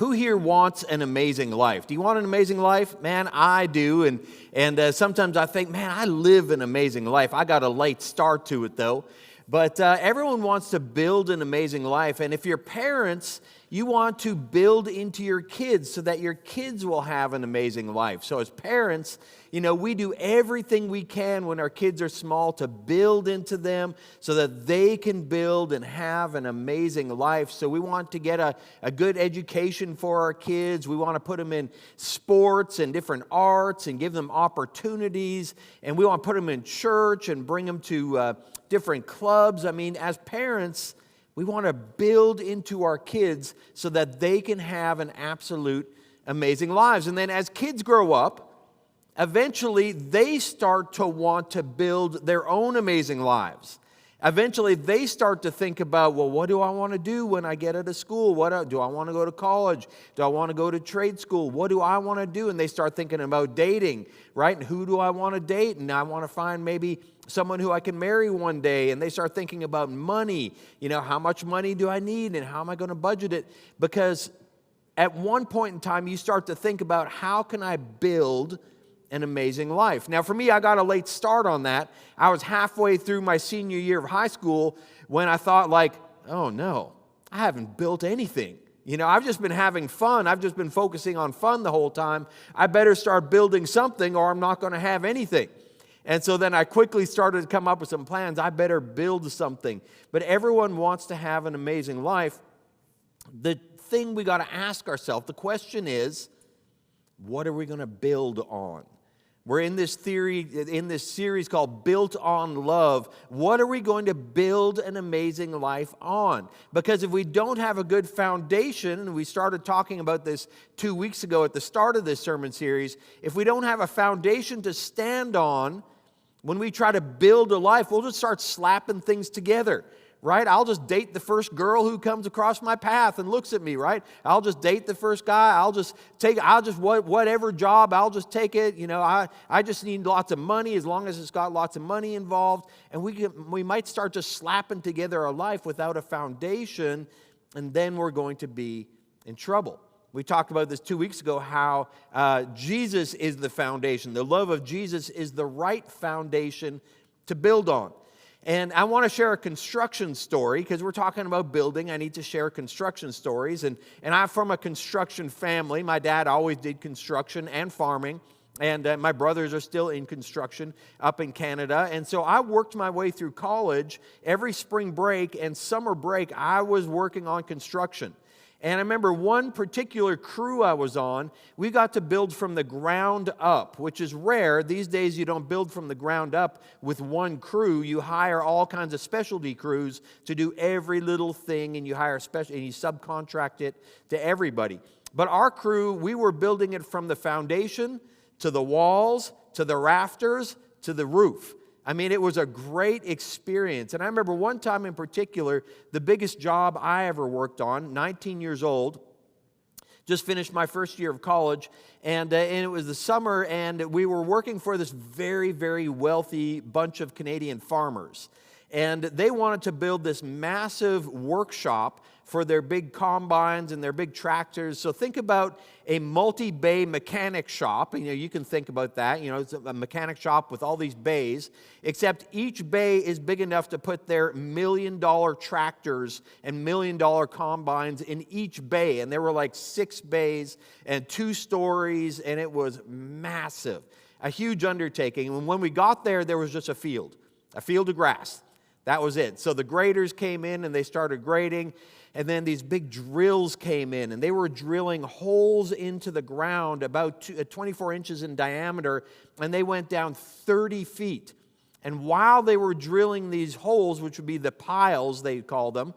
Who here wants an amazing life? Do you want an amazing life? Man, I do. And sometimes I think, man, I live an amazing life. I got a late start to it, though. But everyone wants to build an amazing life. And if you're parents, you want to build into your kids so that your kids will have an amazing life. So as parents, we do everything we can when our kids are small to build into them so that they can build and have an amazing life. So we want to get a good education for our kids. We want to put them in sports and different arts and give them opportunities. And we want to put them in church and bring them to different clubs. I mean, as parents, we want to build into our kids so that they can have an absolute amazing lives. And then as kids grow up, eventually they start to want to build their own amazing lives. Eventually they start to think about, well, what do I want to do when I get out of school? Do I want to go to college? Do I want to go to trade school? What do I want to do? And they start thinking about dating, right? And who do I want to date? And I want to find maybe someone who I can marry one day. And they start thinking about money. How much money do I need and how am I going to budget it? Because at one point in time, you start to think about, how can I build an amazing life? Now, for me, I got a late start on that. I was halfway through my senior year of high school when I thought, oh no, I haven't built anything. I've just been having fun. I've just been focusing on fun the whole time. I better start building something or I'm not going to have anything. And so then I quickly started to come up with some plans. I better build something. But everyone wants to have an amazing life. The thing we got to ask ourselves, the question is, what are we going to build on? We're in this series called Built on Love. What are we going to build an amazing life on? Because if we don't have a good foundation, and we started talking about this 2 weeks ago at the start of this sermon series, if we don't have a foundation to stand on, when we try to build a life, we'll just start slapping things together. Right? I'll just date the first girl who comes across my path and looks at me, right? I'll just date the first guy. Whatever job, I'll just take it. I just need lots of money as long as it's got lots of money involved. And we might start just slapping together our life without a foundation, and then we're going to be in trouble. We talked about this 2 weeks ago, how Jesus is the foundation. The love of Jesus is the right foundation to build on. And I want to share a construction story because we're talking about building. I need to share construction stories. And I'm from a construction family. My dad always did construction and farming. And my brothers are still in construction up in Canada. And so I worked my way through college. Every spring break and summer break, I was working on construction. And I remember one particular crew I was on, we got to build from the ground up, which is rare. These days you don't build from the ground up with one crew. You hire all kinds of specialty crews to do every little thing, and you hire and you subcontract it to everybody. But our crew, we were building it from the foundation to the walls, to the rafters, to the roof. I mean, it was a great experience. And I remember one time in particular, the biggest job I ever worked on, 19 years old, just finished my first year of college, and it was the summer, and we were working for this very, very wealthy bunch of Canadian farmers. And they wanted to build this massive workshop for their big combines and their big tractors. So think about a multi-bay mechanic shop. You can think about that. It's a mechanic shop with all these bays, except each bay is big enough to put their $1 million tractors and $1 million combines in each bay. And there were like 6 bays and 2 stories, and it was massive, a huge undertaking. And when we got there, there was just a field of grass. That was it. So the graders came in and they started grading. And then these big drills came in, and they were drilling holes into the ground about 24 inches in diameter, and they went down 30 feet. And while they were drilling these holes, which would be the piles, they call them,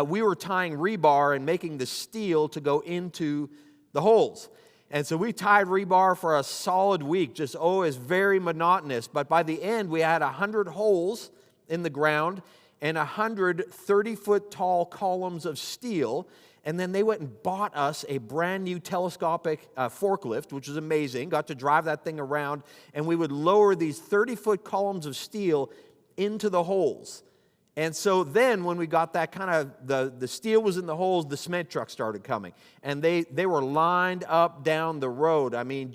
we were tying rebar and making the steel to go into the holes. And so we tied rebar for a solid week. It was very monotonous. But by the end, we had 100 holes in the ground and 100 30-foot tall columns of steel. And then they went and bought us a brand new telescopic forklift, which was amazing. Got to drive that thing around. And we would lower these 30-foot columns of steel into the holes. And so then when we got that kind of, the steel was in the holes, the cement trucks started coming. And they were lined up down the road. I mean,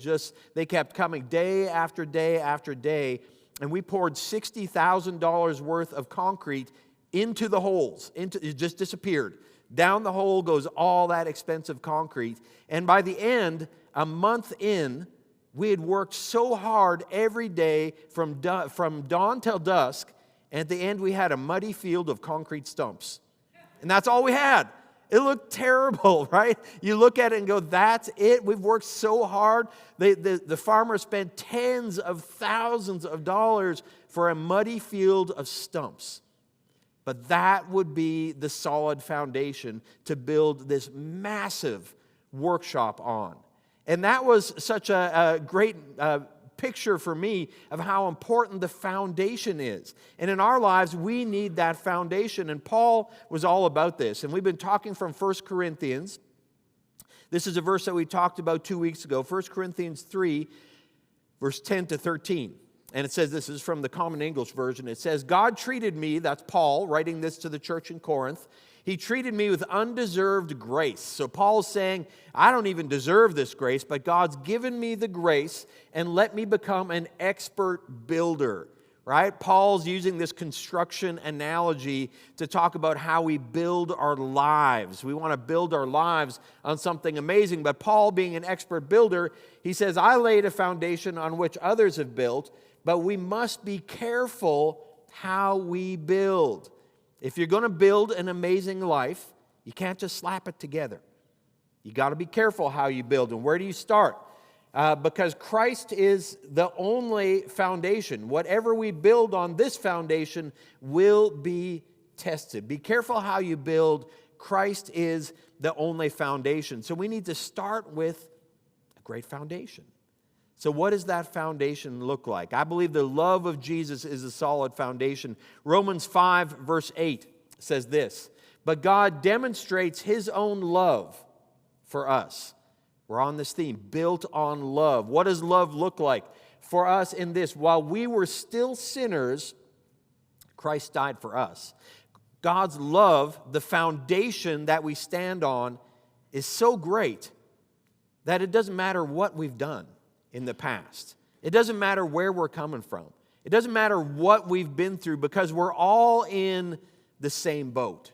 they kept coming day after day after day. And we poured $60,000 worth of concrete into the holes. It just disappeared. Down the hole goes all that expensive concrete. And by the end, a month in, we had worked so hard every day from dawn till dusk. And at the end, we had a muddy field of concrete stumps. And that's all we had. It looked terrible, right? You look at it and go, that's it. We've worked so hard. The farmer spent tens of thousands of dollars for a muddy field of stumps. But that would be the solid foundation to build this massive workshop on. And that was such a great picture for me of how important the foundation is. And in our lives, we need that foundation. And Paul was all about this. And we've been talking from 1 Corinthians. This is a verse that we talked about 2 weeks ago, 1 Corinthians 3, verse 10 to 13. And it says, this is from the Common English Version. It says, God treated me, that's Paul writing this to the church in Corinth, he treated me with undeserved grace. So Paul's saying, I don't even deserve this grace, but God's given me the grace and let me become an expert builder, right? Paul's using this construction analogy to talk about how we build our lives. We want to build our lives on something amazing, but Paul, being an expert builder, he says, I laid a foundation on which others have built, but we must be careful how we build. If you're going to build an amazing life, you can't just slap it together. You got to be careful how you build. And where do you start? Because Christ is the only foundation. Whatever we build on this foundation will be tested. Be careful how you build. Christ is the only foundation. So we need to start with a great foundation. So what does that foundation look like? I believe the love of Jesus is a solid foundation. Romans 5, verse 8 says this, but God demonstrates His own love for us. We're on this theme, built on love. What does love look like for us in this? While we were still sinners, Christ died for us. God's love, the foundation that we stand on, is so great that it doesn't matter what we've done in the past. It doesn't matter where we're coming from. It doesn't matter what we've been through, because we're all in the same boat.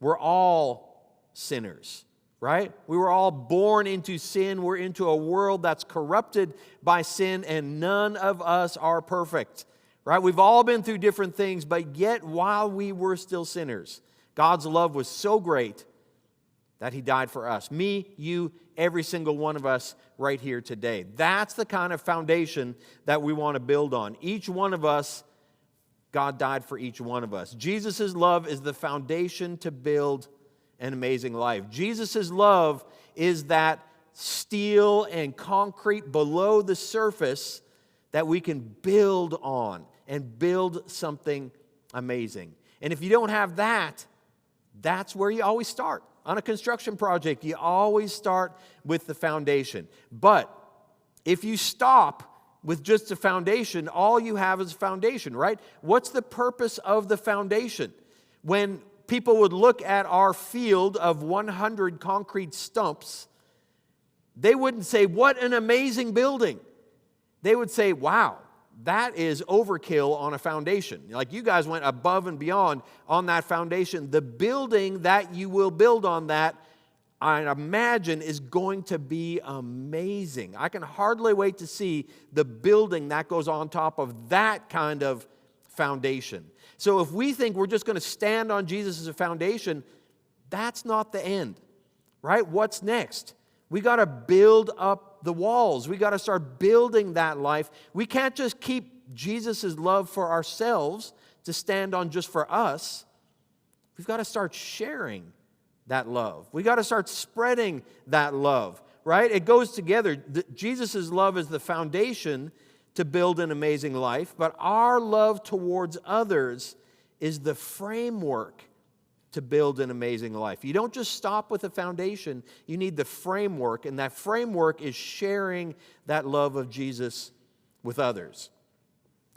We're all sinners, right? We were all born into sin. We're into a world that's corrupted by sin, and none of us are perfect, right? We've all been through different things, but yet while we were still sinners, God's love was so great that He died for us. Me, you, every single one of us right here today. That's the kind of foundation that we want to build on. Each one of us, God died for each one of us. Jesus' love is the foundation to build an amazing life. Jesus' love is that steel and concrete below the surface that we can build on and build something amazing. And if you don't have that, that's where you always start. On a construction project, you always start with the foundation. But if you stop with just a foundation, all you have is a foundation, right? What's the purpose of the foundation? When people would look at our field of 100 concrete stumps, they wouldn't say, what an amazing building. They would say, wow, that is overkill on a foundation. Like, you guys went above and beyond on that foundation. The building that you will build on that, I imagine, is going to be amazing. I can hardly wait to see the building that goes on top of that kind of foundation. So if we think we're just going to stand on Jesus as a foundation, that's not the end, right? What's next? We got to build up the walls. We got to start building that life. We can't just keep Jesus' love for ourselves to stand on just for us. We've got to start sharing that love. We got to start spreading that love, right? It goes together. Jesus' love is the foundation to build an amazing life, but our love towards others is the framework to build an amazing life. You don't just stop with the foundation. You need the framework, and that framework is sharing that love of Jesus with others.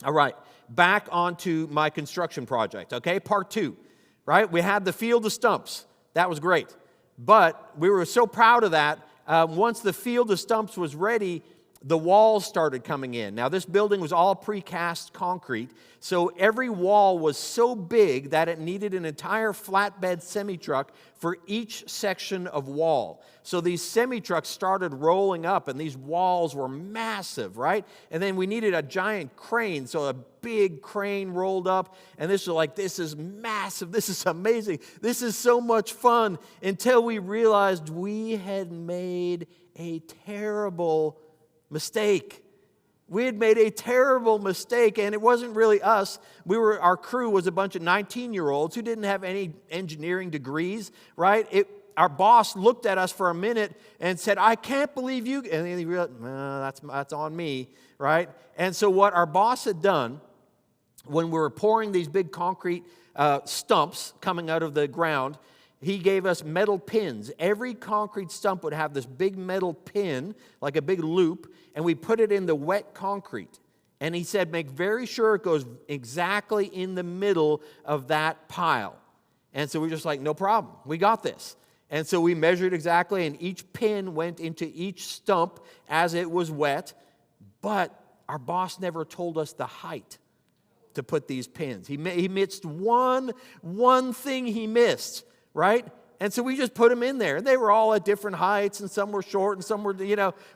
All right, back onto my construction project, okay? Part 2, right? We had the field of stumps. That was great. But we were so proud of that. Once the field of stumps was ready, the walls started coming in. Now, this building was all precast concrete, so every wall was so big that it needed an entire flatbed semi-truck for each section of wall. So these semi-trucks started rolling up, and these walls were massive, right? And then we needed a giant crane, so a big crane rolled up, and this is massive, this is amazing, this is so much fun, until we realized we had made a terrible mistake. We had made a terrible mistake, and it wasn't really us. Our crew was a bunch of 19-year-olds who didn't have any engineering degrees, right? Our boss looked at us for a minute and said, "I can't believe you," and then he realized, "No, that's on me," right? And so what our boss had done when we were pouring these big concrete stumps coming out of the ground, he gave us metal pins. Every concrete stump would have this big metal pin, like a big loop, and we put it in the wet concrete. And he said, make very sure it goes exactly in the middle of that pile. And so we're just like, no problem, we got this. And so we measured exactly, and each pin went into each stump as it was wet, but our boss never told us the height to put these pins. He missed one thing he missed, right? And so we just put them in there. They were all at different heights, and some were short, and some were,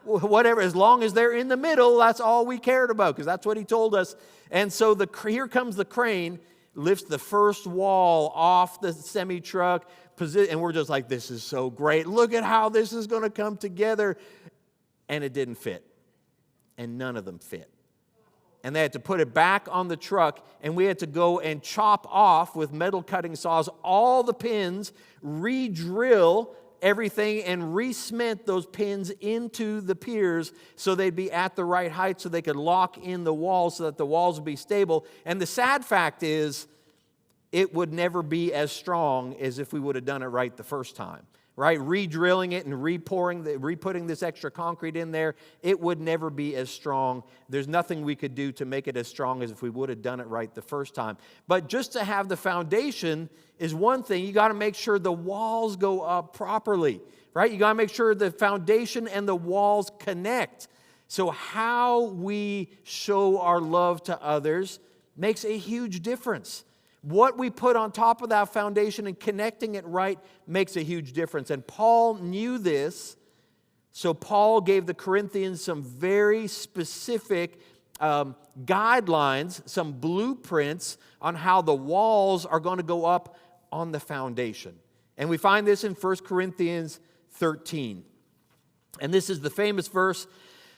whatever. As long as they're in the middle, that's all we cared about, because that's what he told us. And so here comes the crane, lifts the first wall off the semi-truck, and we're just like, this is so great. Look at how this is going to come together. And it didn't fit. And none of them fit. And they had to put it back on the truck, and we had to go and chop off with metal cutting saws all the pins, re-drill everything, and re-cement those pins into the piers so they'd be at the right height so they could lock in the walls so that the walls would be stable. And the sad fact is, it would never be as strong as if we would have done it right the first time. Right? Re-drilling it and re-putting this extra concrete in there, it would never be as strong. There's nothing we could do to make it as strong as if we would have done it right the first time. But just to have the foundation is one thing. You got to make sure the walls go up properly, right? You got to make sure the foundation and the walls connect. So how we show our love to others makes a huge difference. What we put on top of that foundation and connecting it right makes a huge difference. And Paul knew this, so Paul gave the Corinthians some very specific guidelines, some blueprints on how the walls are going to go up on the foundation. And we find this in 1 Corinthians 13. And this is the famous verse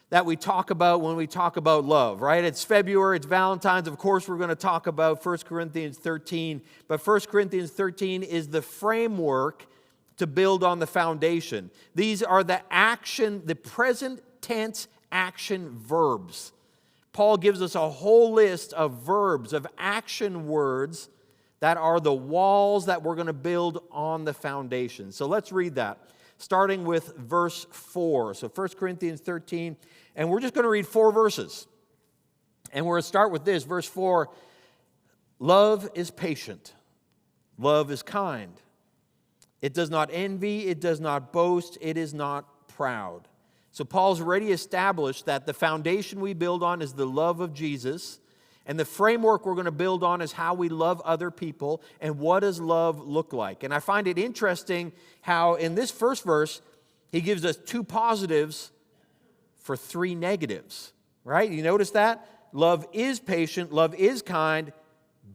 that we talk about when we talk about love, right? It's February, it's Valentine's. Of course, we're going to talk about 1 Corinthians 13. But 1 Corinthians 13 is the framework to build on the foundation. These are the present tense action verbs. Paul gives us a whole list of verbs, of action words that are the walls that we're going to build on the foundation. So let's read that, starting with verse 4. So 1 Corinthians 13, and we're just going to read 4 verses. And we're going to start with this, verse 4. Love is patient. Love is kind. It does not envy. It does not boast. It is not proud. So Paul's already established that the foundation we build on is the love of Jesus. And the framework we're going to build on is how we love other people and what does love look like. And I find it interesting how in this first verse, he gives us 2 positives for 3 negatives, right? You notice that? Love is patient, love is kind,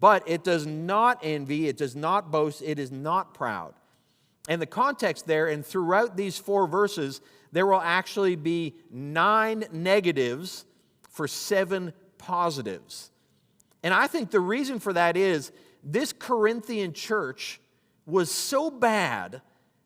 but it does not envy, it does not boast, it is not proud. And the context there, and throughout these 4 verses, there will actually be 9 negatives for 7 positives. And I think the reason for that is this Corinthian church was so bad,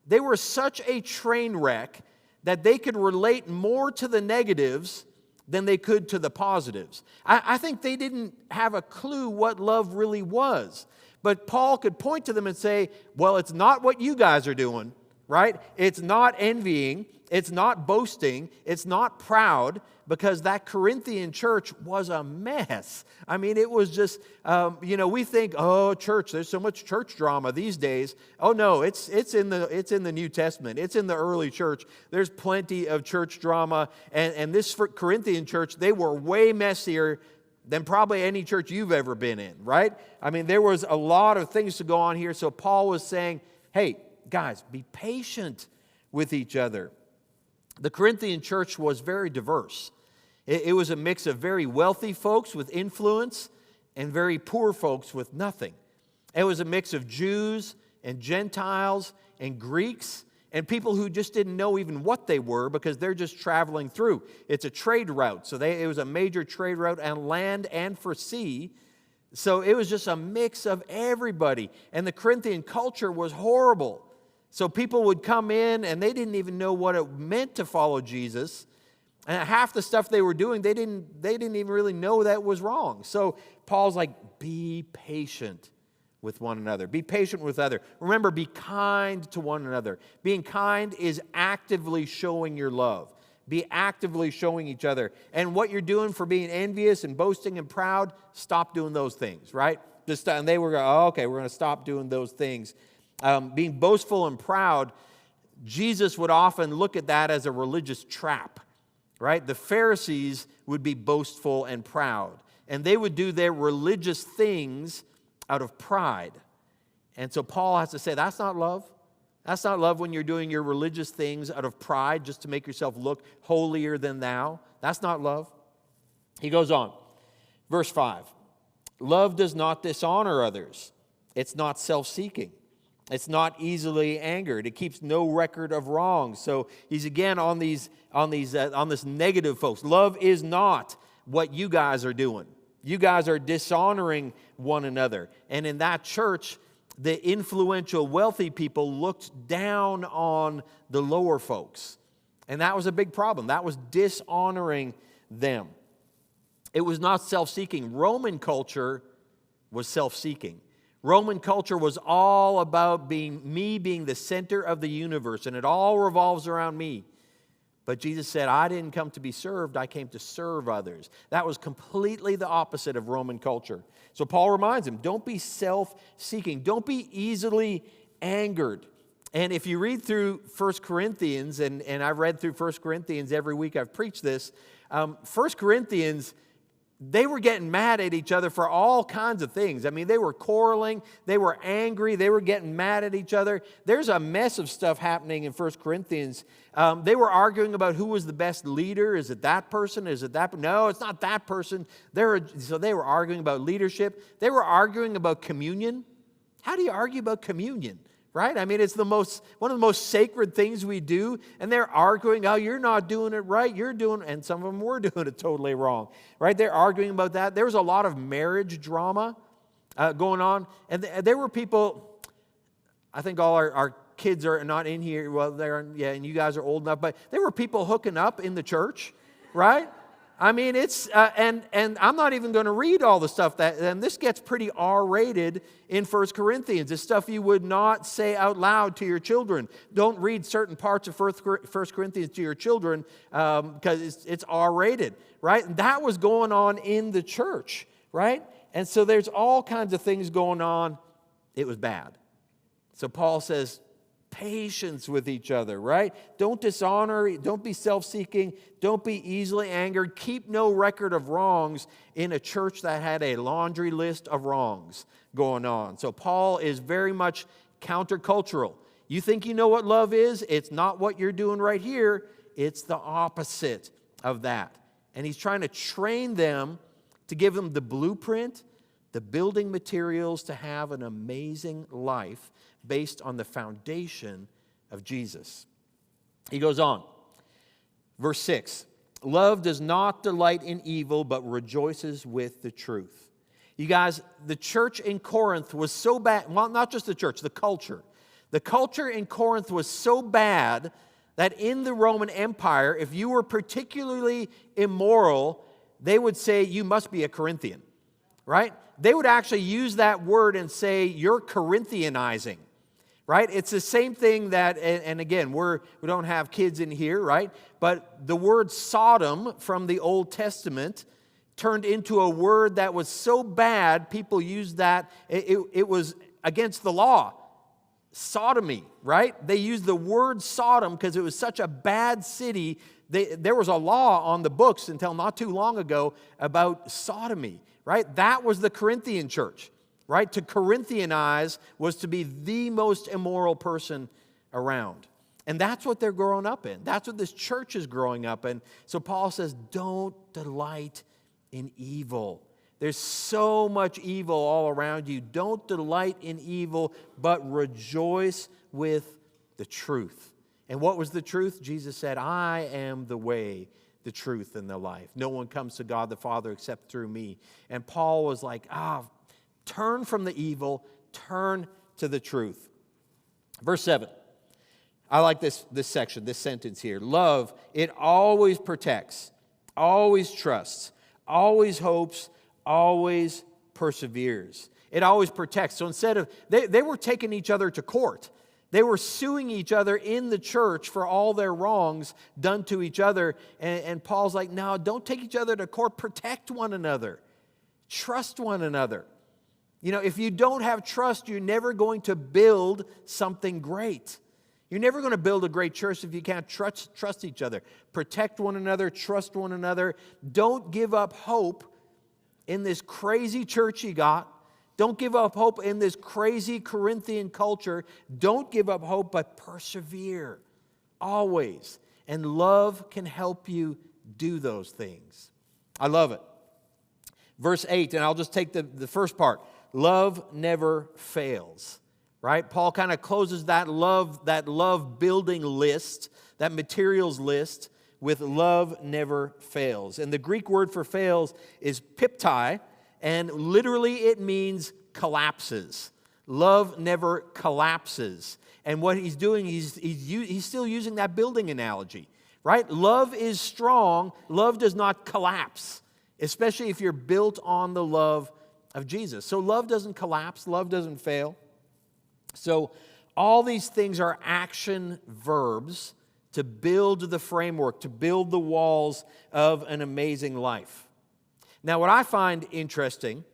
they were such a train wreck that they could relate more to the negatives than they could to the positives. I think they didn't have a clue what love really was. But Paul could point to them and say, well, it's not what you guys are doing, right? It's not envying, it's not boasting, it's not proud, because that Corinthian church was a mess. I mean, it was just, we think, oh, church, there's so much church drama these days. Oh no, it's in the New Testament. It's in the early church. There's plenty of church drama, and this Corinthian church, they were way messier than probably any church you've ever been in, right? I mean, there was a lot of things to go on here. So Paul was saying, hey, guys, be patient with each other. The Corinthian church was very diverse. It was a mix of very wealthy folks with influence and very poor folks with nothing. It was a mix of Jews and Gentiles and Greeks and people who just didn't know even what they were because they're just traveling through. It's a trade route. So it was a major trade route on land and for sea. So it was just a mix of everybody. And the Corinthian culture was horrible. So people would come in and they didn't even know what it meant to follow Jesus. And half the stuff they were doing, they didn't even really know that was wrong. So Paul's like, be patient with one another. Be patient with others. Remember, be kind to one another. Being kind is actively showing your love. Be actively showing each other. And what you're doing for being envious and boasting and proud, stop doing those things, right? And they were going, oh, okay, we're going to stop doing those things. Being boastful and proud, Jesus would often look at that as a religious trap, right? The Pharisees would be boastful and proud, and they would do their religious things out of pride. And so Paul has to say, that's not love. That's not love when you're doing your religious things out of pride just to make yourself look holier than thou. That's not love. He goes on. Verse 5. Love does not dishonor others. It's not self-seeking. It's not easily angered. It keeps no record of wrongs. So he's again on this negative folks. Love is not what you guys are doing. You guys are dishonoring one another. And in that church, the influential, wealthy people looked down on the lower folks. And that was a big problem. That was dishonoring them. It was not self-seeking. Roman culture was self-seeking. Roman culture was all about being the center of the universe, and it all revolves around me. But Jesus said, I didn't come to be served, I came to serve others. That was completely the opposite of Roman culture. So Paul reminds him, don't be self-seeking. Don't be easily angered. And if you read through 1 Corinthians, and I've read through 1 Corinthians every week I've preached this, 1 Corinthians, they were getting mad at each other for all kinds of things. I mean, they were quarreling, they were angry, they were getting mad at each other. There's a mess of stuff happening in 1 Corinthians. They were arguing about who was the best leader. Is it that person? Is it that? No, it's not that person. So they were arguing about leadership. They were arguing about communion. How do you argue about communion? Right? I mean, it's one of the most sacred things we do, and they're arguing, oh, you're not doing it right, and some of them were doing it totally wrong, right? They're arguing about that. There was a lot of marriage drama going on, and there were people, I think all our kids are not in here, well, and you guys are old enough, but there were people hooking up in the church, right? I mean, it's, and I'm not even going to read all the stuff and this gets pretty R-rated in 1 Corinthians. It's stuff you would not say out loud to your children. Don't read certain parts of 1 Corinthians to your children because it's R-rated, right? And that was going on in the church, right? And so there's all kinds of things going on. It was bad. So Paul says, patience with each other, right? Don't dishonor, don't be self-seeking, don't be easily angered. Keep no record of wrongs in a church that had a laundry list of wrongs going on. So Paul is very much countercultural. You think you know what love is? It's not what you're doing right here. It's the opposite of that. And he's trying to train them to give them the blueprint, the building materials to have an amazing life based on the foundation of Jesus. He goes on. Verse 6. Love does not delight in evil, but rejoices with the truth. You guys, the church in Corinth was so bad. Well, not just the church, the culture. The culture in Corinth was so bad that in the Roman Empire, if you were particularly immoral, they would say you must be a Corinthian, right? They would actually use that word and say you're Corinthianizing. right? It's the same thing that, and again, we don't have kids in here, right? But the word Sodom from the Old Testament turned into a word that was so bad, people used that, it was against the law. Sodomy, right? They used the word Sodom because it was such a bad city. There was a law on the books until not too long ago about sodomy, right? That was the Corinthian church, right? To Corinthianize was to be the most immoral person around. And that's what they're growing up in. That's what this church is growing up in. So Paul says, don't delight in evil. There's so much evil all around you. Don't delight in evil, but rejoice with the truth. And what was the truth? Jesus said, I am the way, the truth, and the life. No one comes to God the Father except through me. And Paul was like, turn from the evil, turn to the truth. Verse 7. I like this section, this sentence here. Love, it always protects, always trusts, always hopes, always perseveres. It always protects. So instead of, they were taking each other to court. They were suing each other in the church for all their wrongs done to each other. And Paul's like, no, don't take each other to court. Protect one another. Trust one another. You know, if you don't have trust, you're never going to build something great. You're never going to build a great church if you can't trust each other. Protect one another. Trust one another. Don't give up hope in this crazy church you got. Don't give up hope in this crazy Corinthian culture. Don't give up hope, but persevere always. And love can help you do those things. I love it. Verse 8, and I'll just take the first part. Love never fails. Right? Paul kind of closes that love building list, that materials list, with love never fails. And the Greek word for fails is piptai, and literally it means collapses. Love never collapses. And what he's doing, he's still using that building analogy, right? Love is strong. Love does not collapse, especially if you're built on the love of Jesus. So love doesn't collapse. Love doesn't fail. So all these things are action verbs to build the framework, to build the walls of an amazing life. Now, what I find interesting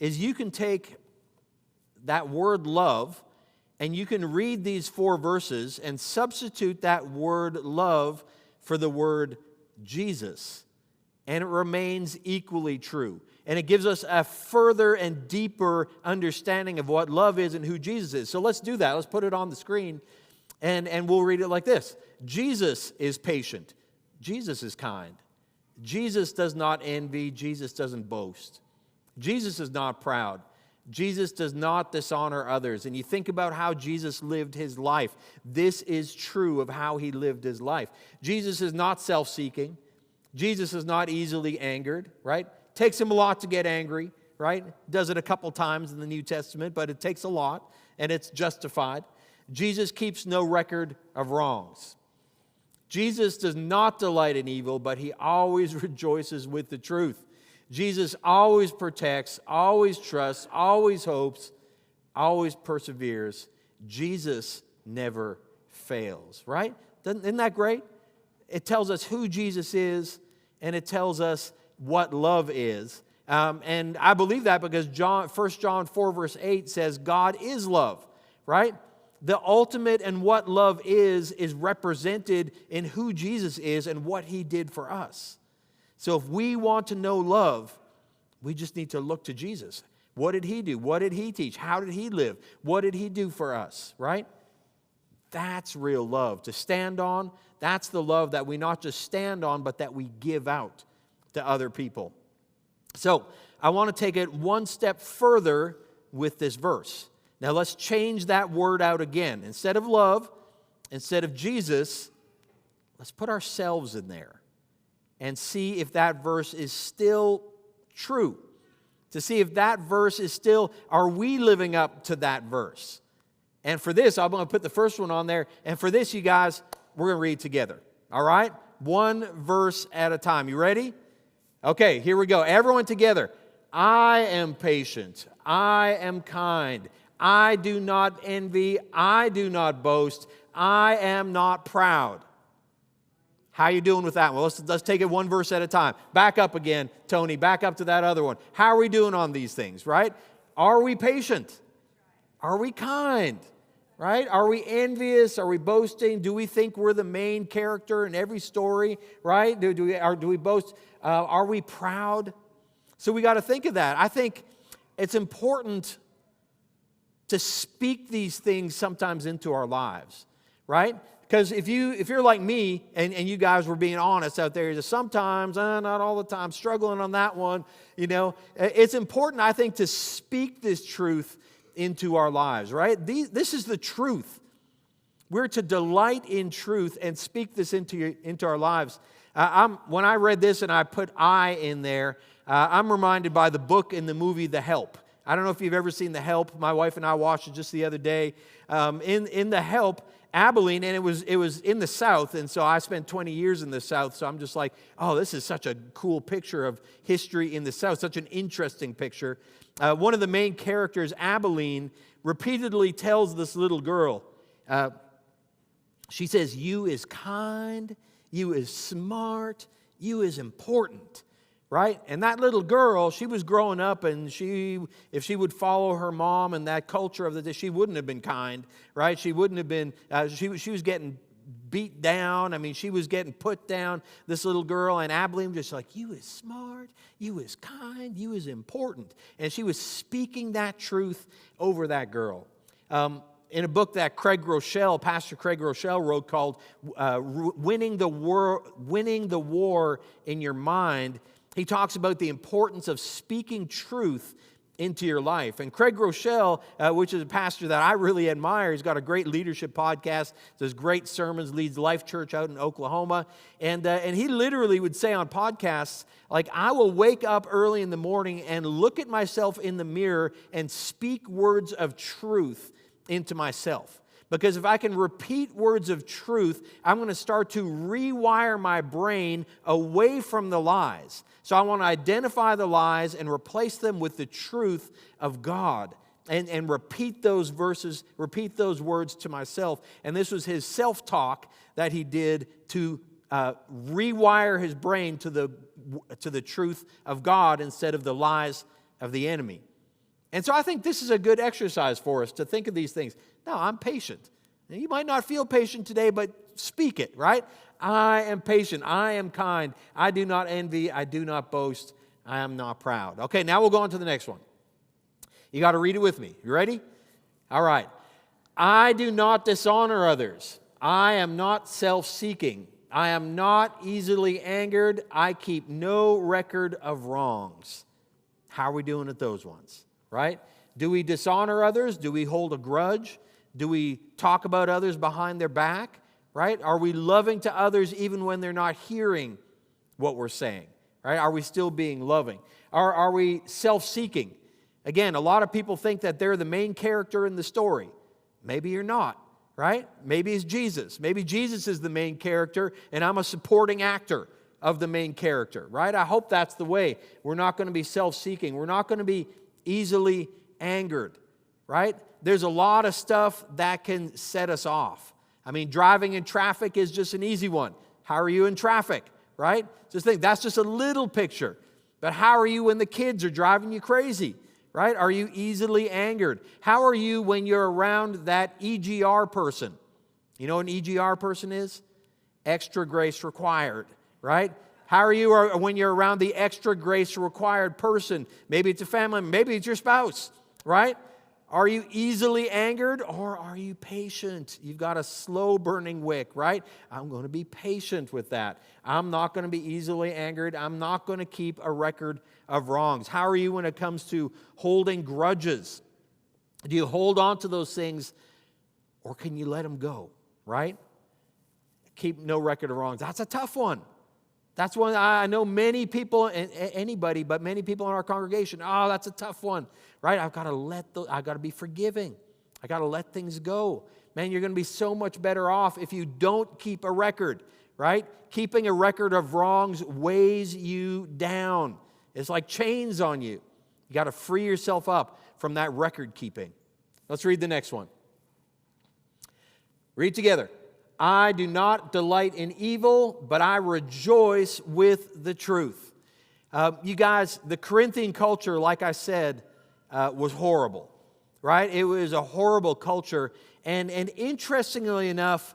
is you can take that word love and you can read these 4 verses and substitute that word love for the word Jesus, and it remains equally true. And it gives us a further and deeper understanding of what love is and who Jesus is. So let's do that. Let's put it on the screen, and we'll read it like this. Jesus is patient. Jesus is kind. Jesus does not envy. Jesus doesn't boast. Jesus is not proud. Jesus does not dishonor others. And you think about how Jesus lived his life. This is true of how he lived his life. Jesus is not self-seeking. Jesus is not easily angered, right? Takes him a lot to get angry, right? Does it a couple times in the New Testament, but it takes a lot, and it's justified. Jesus keeps no record of wrongs. Jesus does not delight in evil, but he always rejoices with the truth. Jesus always protects, always trusts, always hopes, always perseveres. Jesus never fails, right? Isn't that great? It tells us who Jesus is, and it tells us what love is. And I believe that because 1 John 4 verse 8 says God is love, right? The ultimate and what love is represented in who Jesus is and what he did for us. So if we want to know love, we just need to look to Jesus. What did he do? What did he teach? How did he live? What did he do for us, right? That's real love. To stand on, that's the love that we not just stand on, but that we give out to other people. So I want to take it one step further with this verse. Now let's change that word out again. Instead of love, instead of Jesus, let's put ourselves in there and see if that verse is still true. To see if that verse is still, are we living up to that verse? And for this, I'm going to put the first one on there. And for this, you guys, we're going to read together. All right? One verse at a time. You ready? Okay, here we go. Everyone together. I am patient. I am kind. I do not envy. I do not boast. I am not proud. How are you doing with that one? Let's take it one verse at a time. Back up again, Tony. Back up to that other one. How are we doing on these things, right? Are we patient? Are we kind? Right? Are we envious? Are we boasting? Do we think we're the main character in every story? Right? Do we boast? Are we proud? So we got to think of that. I think it's important to speak these things sometimes into our lives, right? Because if you're like me, and you guys were being honest out there, sometimes, not all the time, struggling on that one, it's important, I think, to speak this truth into our lives, right? This is the truth. We're to delight in truth and speak this into our lives. When I read this and I put I in there, I'm reminded by the book and the movie The Help. I don't know if you've ever seen The Help. My wife and I watched it just the other day. In The Help, Abilene, and it was in the South, and so I spent 20 years in the South, so I'm just like, oh, this is such a cool picture of history in the South, such an interesting picture. One of the main characters, Abilene, repeatedly tells this little girl, she says, you is kind, you is smart, you is important. Right? And that little girl, she was growing up, and if she would follow her mom and that culture of the day, she wouldn't have been kind, right? She wouldn't have been, she was getting beat down. I mean, she was getting put down, this little girl, and Abilene was just like, you is smart, you is kind, you is important. And she was speaking that truth over that girl. In a book that Pastor Craig Rochelle wrote called Winning the War in Your Mind, he talks about the importance of speaking truth into your life. And Craig Rochelle, which is a pastor that I really admire, he's got a great leadership podcast, does great sermons, leads Life Church out in Oklahoma. And he literally would say on podcasts, like, I will wake up early in the morning and look at myself in the mirror and speak words of truth into myself. Because if I can repeat words of truth, I'm going to start to rewire my brain away from the lies. So I want to identify the lies and replace them with the truth of God. And repeat those verses, repeat those words to myself. And this was his self-talk that he did to rewire his brain to the truth of God instead of the lies of the enemy. And so I think this is a good exercise for us to think of these things. No, I'm patient. Now, you might not feel patient today, but speak it, right? I am patient. I am kind. I do not envy. I do not boast. I am not proud. Okay, now we'll go on to the next one. You got to read it with me. You ready? All right. I do not dishonor others. I am not self-seeking. I am not easily angered. I keep no record of wrongs. How are we doing at those ones? Right? Do we dishonor others? Do we hold a grudge? Do we talk about others behind their back? Right? Are we loving to others even when they're not hearing what we're saying? Right? Are we still being loving? Are we self-seeking? Again, a lot of people think that they're the main character in the story. Maybe you're not, right? Maybe it's Jesus. Maybe Jesus is the main character and I'm a supporting actor of the main character, right? I hope that's the way. We're not going to be self-seeking. We're not going to be easily angered, right? There's a lot of stuff that can set us off. I mean, driving in traffic is just an easy one. How are you in traffic, right? Just think, that's just a little picture. But how are you when the kids are driving you crazy, right? Are you easily angered? How are you when you're around that EGR person? You know what an EGR person is? Extra grace required, right? How are you when you're around the extra grace required person? Maybe it's a family, maybe it's your spouse, right? Are you easily angered or are you patient? You've got a slow burning wick, right? I'm going to be patient with that. I'm not going to be easily angered. I'm not going to keep a record of wrongs. How are you when it comes to holding grudges? Do you hold on to those things or can you let them go, right? Keep no record of wrongs. That's a tough one. That's one I know many people, anybody, but many people in our congregation, oh, that's a tough one, right? I've got to be forgiving. I got to let things go. Man, you're going to be so much better off if you don't keep a record, right? Keeping a record of wrongs weighs you down. It's like chains on you. You got to free yourself up from that record keeping. Let's read the next one. Read together. I do not delight in evil, but I rejoice with the truth. You guys, the Corinthian culture, like I said, was horrible, right? It was a horrible culture. And interestingly enough,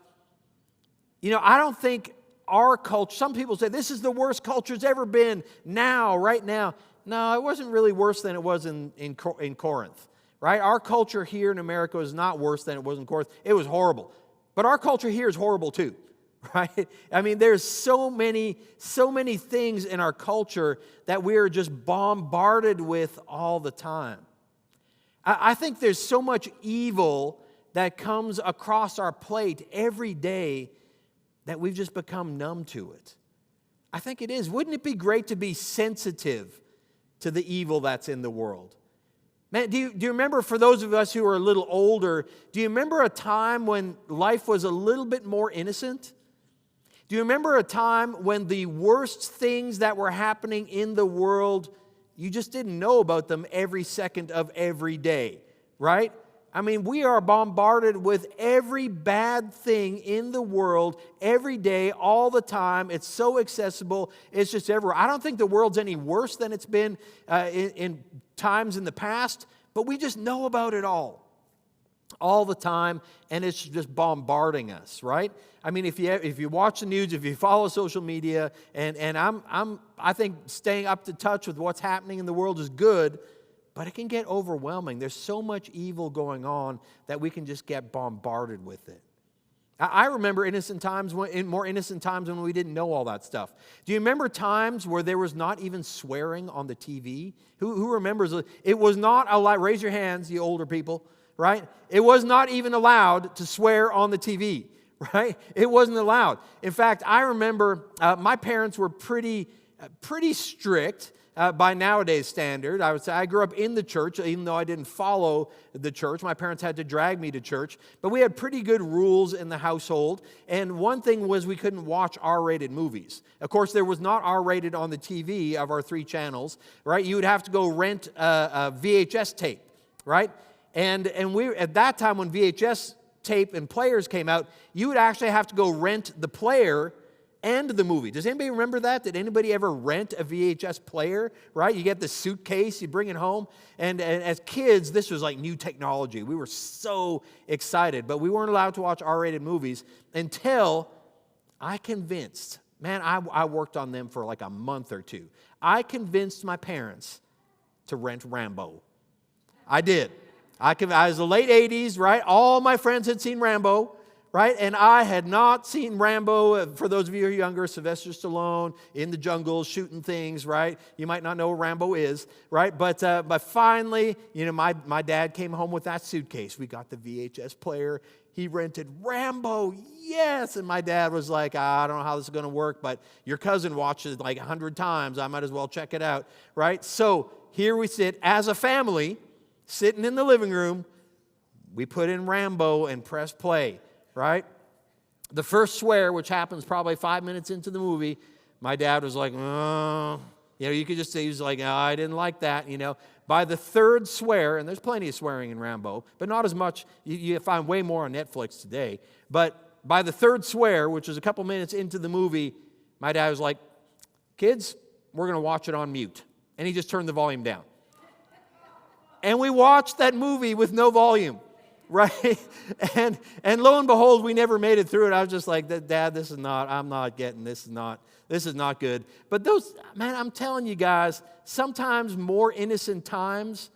I don't think our culture, some people say this is the worst culture it's ever been now, right now. No, it wasn't really worse than it was in Corinth, right? Our culture here in America is not worse than it was in Corinth. It was horrible. But our culture here is horrible too, right? I mean, there's so many things in our culture that we are just bombarded with all the time. I think there's so much evil that comes across our plate every day that we've just become numb to it. I think it is. Wouldn't it be great to be sensitive to the evil that's in the world? Man, do you remember, for those of us who are a little older, do you remember a time when life was a little bit more innocent? Do you remember a time when the worst things that were happening in the world, you just didn't know about them every second of every day, right? I mean, we are bombarded with every bad thing in the world every day, all the time. It's so accessible. It's just everywhere. I don't think the world's any worse than it's been in times in the past, but we just know about it all the time, and it's just bombarding us, right? I mean, if you watch the news, if you follow social media, and I think staying up to touch with what's happening in the world is good, but it can get overwhelming. There's so much evil going on that we can just get bombarded with it. I remember more innocent times when we didn't know all that stuff. Do you remember times where there was not even swearing on the TV? Who remembers? It was not allowed. Raise your hands, you older people, right? It was not even allowed to swear on the TV, right? It wasn't allowed. In fact, I remember my parents were pretty strict. By nowadays standard. I would say I grew up in the church, even though I didn't follow the church. My parents had to drag me to church. But we had pretty good rules in the household. And one thing was we couldn't watch R-rated movies. Of course, there was not R-rated on the TV of our 3 channels, right? You would have to go rent a VHS tape, right? And we, at that time when VHS tape and players came out, you would actually have to go rent the player and the movie. Does anybody remember that? Did anybody ever rent a VHS player, right? You get the suitcase, you bring it home. And as kids, this was like new technology. We were so excited, but we weren't allowed to watch R-rated movies until I convinced, man, I worked on them for like a month or two. I convinced my parents to rent Rambo. I did. I was the late 80s, right? All my friends had seen Rambo. Right? And I had not seen Rambo. For those of you who are younger, Sylvester Stallone in the jungle shooting things, right? You might not know what Rambo is, right? But finally, my dad came home with that suitcase. We got the VHS player. He rented Rambo, yes. And my dad was like, I don't know how this is going to work, but your cousin watched it like 100 times. I might as well check it out, right? So here we sit as a family, sitting in the living room. We put in Rambo and press play. Right? The first swear, which happens probably 5 minutes into the movie, my dad was like, oh. You could just say, he was like, oh, I didn't like that, By the third swear, and there's plenty of swearing in Rambo, but not as much. You find way more on Netflix today. But by the third swear, which was a couple minutes into the movie, my dad was like, kids, we're going to watch it on mute. And he just turned the volume down. And we watched that movie with no volume. Right? And lo and behold, we never made it through it. I was just like, Dad, I'm not getting this. This is not good. But man, I'm telling you guys, sometimes more innocent times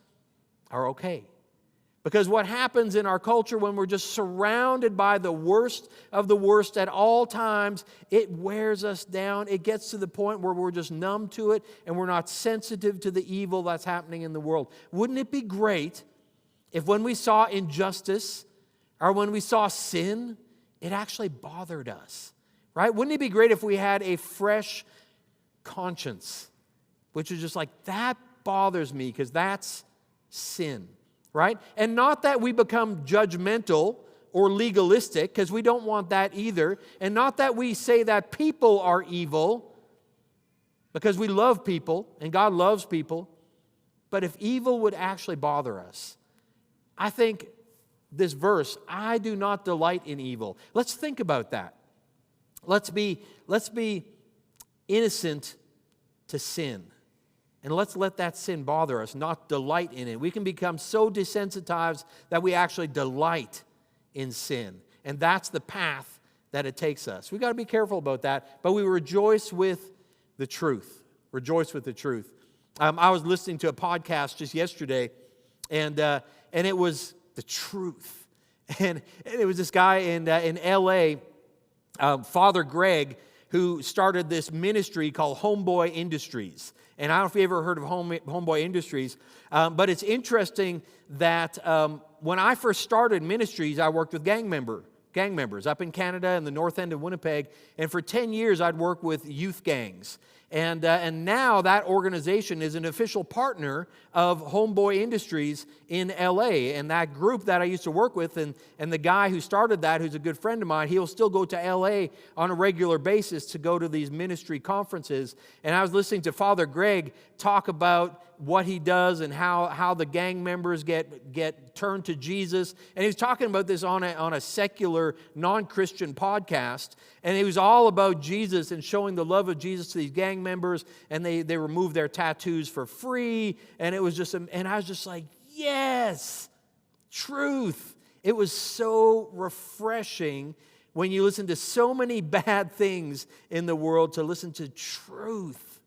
are okay. Because what happens in our culture when we're just surrounded by the worst of the worst at all times, it wears us down. It gets to the point where we're just numb to it and we're not sensitive to the evil that's happening in the world. Wouldn't it be great if when we saw injustice or when we saw sin, it actually bothered us, right? Wouldn't it be great if we had a fresh conscience, which is just like, that bothers me because that's sin, right? And not that we become judgmental or legalistic, because we don't want that either. And not that we say that people are evil, because we love people and God loves people. But if evil would actually bother us, I think this verse, I do not delight in evil. Let's think about that. Let's be innocent to sin. And let's let that sin bother us, not delight in it. We can become so desensitized that we actually delight in sin. And that's the path that it takes us. We've got to be careful about that, but we rejoice with the truth. Rejoice with the truth. I was listening to a podcast just yesterday, and it was the truth. And it was this guy in L.A., Father Greg, who started this ministry called Homeboy Industries. And I don't know if you ever heard of Homeboy Industries, but it's interesting that when I first started ministries, I worked with gang members up in Canada in the north end of Winnipeg. And for 10 years, I'd worked with youth gangs. And now that organization is an official partner of Homeboy Industries in L.A. And that group that I used to work with, and the guy who started that, who's a good friend of mine, he'll still go to L.A. on a regular basis to go to these ministry conferences. And I was listening to Father Greg talk about what he does and how the gang members get turned to Jesus. And he was talking about this on a secular, non-Christian podcast. And it was all about Jesus and showing the love of Jesus to these gang members. And they removed their tattoos for free. And it was just, and I was just like, yes, truth. It was so refreshing when you listen to so many bad things in the world to listen to truth.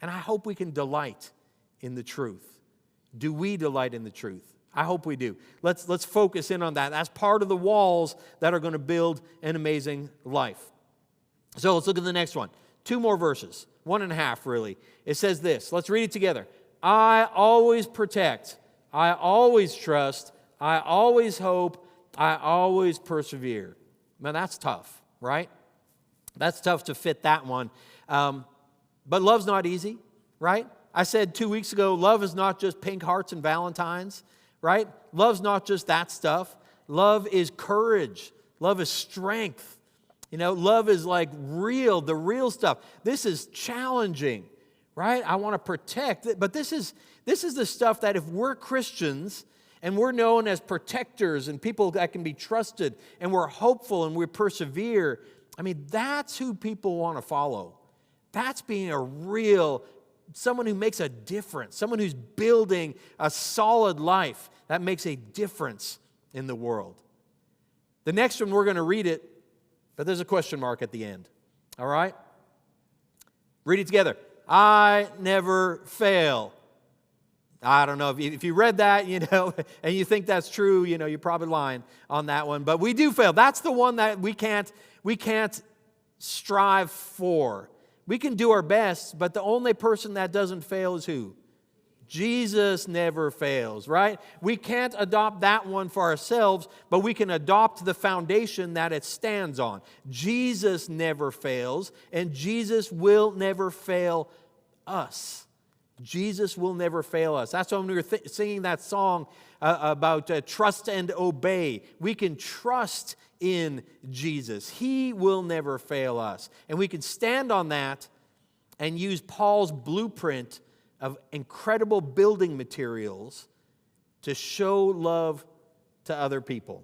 And I hope we can delight in the truth. Do we delight in the truth? I hope we do. Let's focus in on that. That's part of the walls that are going to build an amazing life. So let's look at the next one. 2 more verses. 1.5 really. It says this. Let's read it together. I always protect. I always trust. I always hope. I always persevere. Man, that's tough, right? That's tough to fit that one. But love's not easy, right? I said 2 weeks ago, love is not just pink hearts and Valentines, right? Love's not just that stuff. Love is courage. Love is strength. You know, love is like the real stuff. This is challenging, right? I want to protect it. But this is the stuff that if we're Christians and we're known as protectors and people that can be trusted and we're hopeful and we persevere, I mean, that's who people want to follow. That's being someone who makes a difference, someone who's building a solid life that makes a difference in the world. The next one, we're going to read it, but there's a question mark at the end. All right? Read it together. I never fail. I don't know if you read that, and you think that's true, you're probably lying on that one. But we do fail. That's the one that we can't strive for. We can do our best, but the only person that doesn't fail is who? Jesus never fails, right? We can't adopt that one for ourselves, but we can adopt the foundation that it stands on. Jesus never fails, and Jesus will never fail us. Jesus will never fail us. That's why when we were singing that song about trust and obey, we can trust in Jesus. He will never fail us. And we can stand on that and use Paul's blueprint of incredible building materials to show love to other people.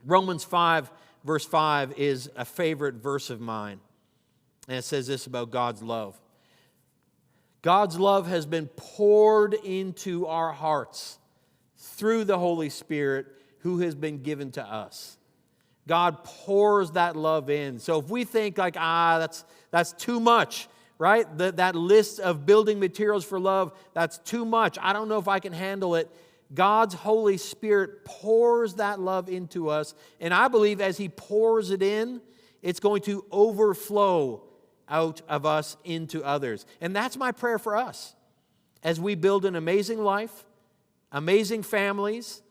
Romans 5, verse 5 is a favorite verse of mine. And it says this about God's love. God's love has been poured into our hearts through the Holy Spirit who has been given to us. God pours that love in. So if we think like, that's too much, right? That list of building materials for love, that's too much. I don't know if I can handle it. God's Holy Spirit pours that love into us. And I believe as He pours it in, it's going to overflow out of us into others. And that's my prayer for us. As we build an amazing life, amazing families,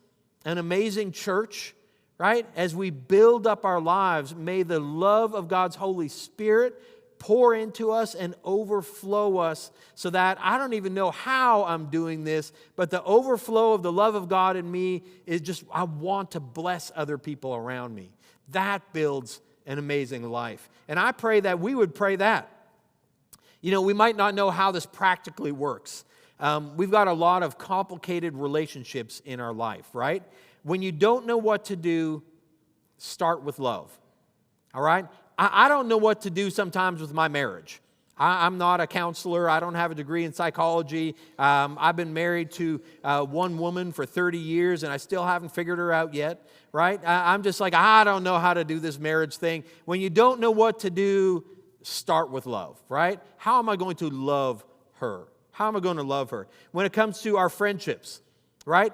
an amazing church, right? As we build up our lives, may the love of God's Holy Spirit pour into us and overflow us so that I don't even know how I'm doing this, but the overflow of the love of God in me is just, I want to bless other people around me. That builds an amazing life. And I pray that we would pray that. We might not know how this practically works. We've got a lot of complicated relationships in our life, right? when you don't know what to do, start with love. All right? I don't know what to do sometimes with my marriage. I'm not a counselor. I don't have a degree in psychology. I've been married to one woman for 30 years, and I still haven't figured her out yet, right? I'm just like, I don't know how to do this marriage thing. When you don't know what to do, start with love, right? How am I going to love her? How am I going to love her? When it comes to our friendships, right?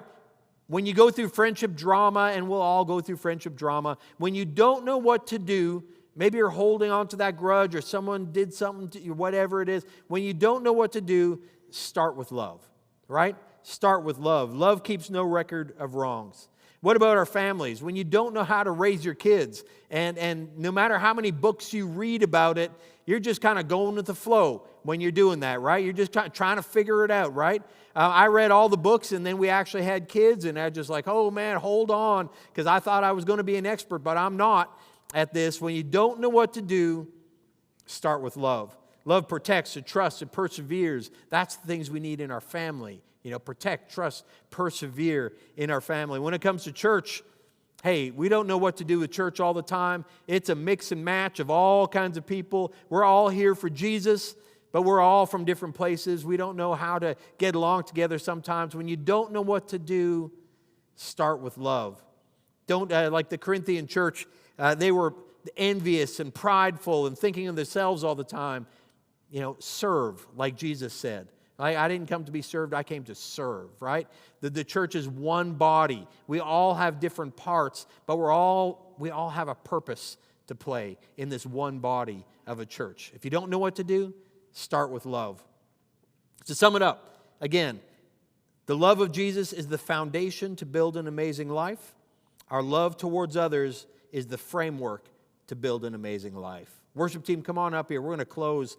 When you go through friendship drama, and we'll all go through friendship drama, when you don't know what to do, maybe you're holding on to that grudge or someone did something to you, whatever it is. When you don't know what to do, start with love, right? Start with love. Love keeps no record of wrongs. What about our families? When you don't know how to raise your kids, and no matter how many books you read about it, you're just kind of going with the flow when you're doing that, right? You're just trying to figure it out, right? I read all the books, and then we actually had kids, and I was just like, oh man, hold on, because I thought I was going to be an expert, but I'm not at this. When you don't know what to do, start with love. Love protects, it trusts, it perseveres. That's the things we need in our family. Protect, trust, persevere in our family. When it comes to church, hey, we don't know what to do with church all the time. It's a mix and match of all kinds of people. We're all here for Jesus, but we're all from different places. We don't know how to get along together sometimes. When you don't know what to do, start with love. Don't, like the Corinthian church, they were envious and prideful and thinking of themselves all the time. Serve, like Jesus said. I didn't come to be served, I came to serve, right? The church is one body. We all have different parts, but we all have a purpose to play in this one body of a church. If you don't know what to do, start with love. To sum it up, again, the love of Jesus is the foundation to build an amazing life. Our love towards others is the framework to build an amazing life. Worship team, come on up here. We're going to close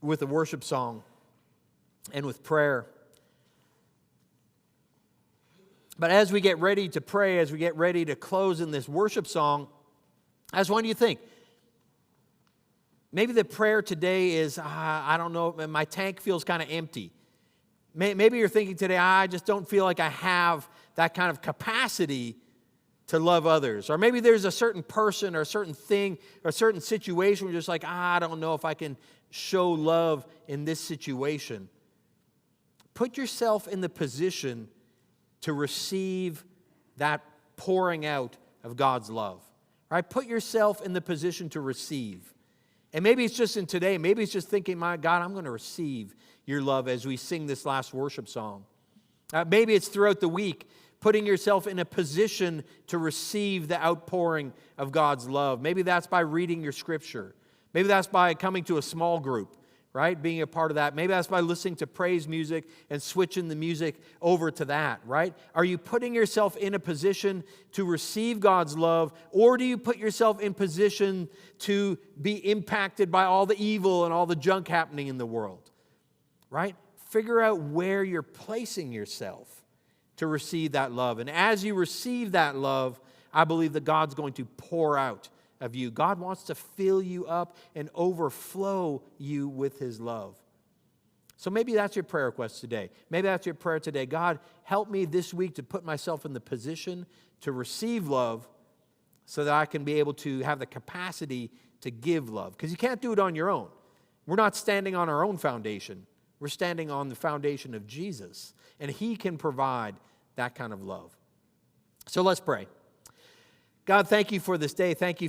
with a worship song and with prayer. But as we get ready to pray, as we get ready to close in this worship song, as one do you think? Maybe the prayer today is, I don't know, my tank feels kind of empty. Maybe you're thinking today, I just don't feel like I have that kind of capacity to love others. Or maybe there's a certain person or a certain thing or a certain situation where you're just like, I don't know if I can show love in this situation. Put yourself in the position to receive that pouring out of God's love. Right? Put yourself in the position to receive. And maybe it's just in today, maybe it's just thinking, my God, I'm going to receive your love as we sing this last worship song. Maybe it's throughout the week, putting yourself in a position to receive the outpouring of God's love. Maybe that's by reading your scripture. Maybe that's by coming to a small group, right? Being a part of that. Maybe that's by listening to praise music and switching the music over to that, right? Are you putting yourself in a position to receive God's love, or do you put yourself in position to be impacted by all the evil and all the junk happening in the world, right? Figure out where you're placing yourself to receive that love. And as you receive that love, I believe that God's going to pour out of you. God wants to fill you up and overflow you with His love. So maybe that's your prayer request today. Maybe that's your prayer today. God, help me this week to put myself in the position to receive love so that I can be able to have the capacity to give love. Because you can't do it on your own. We're not standing on our own foundation. We're standing on the foundation of Jesus. And He can provide that kind of love. So let's pray. God, thank you for this day. Thank you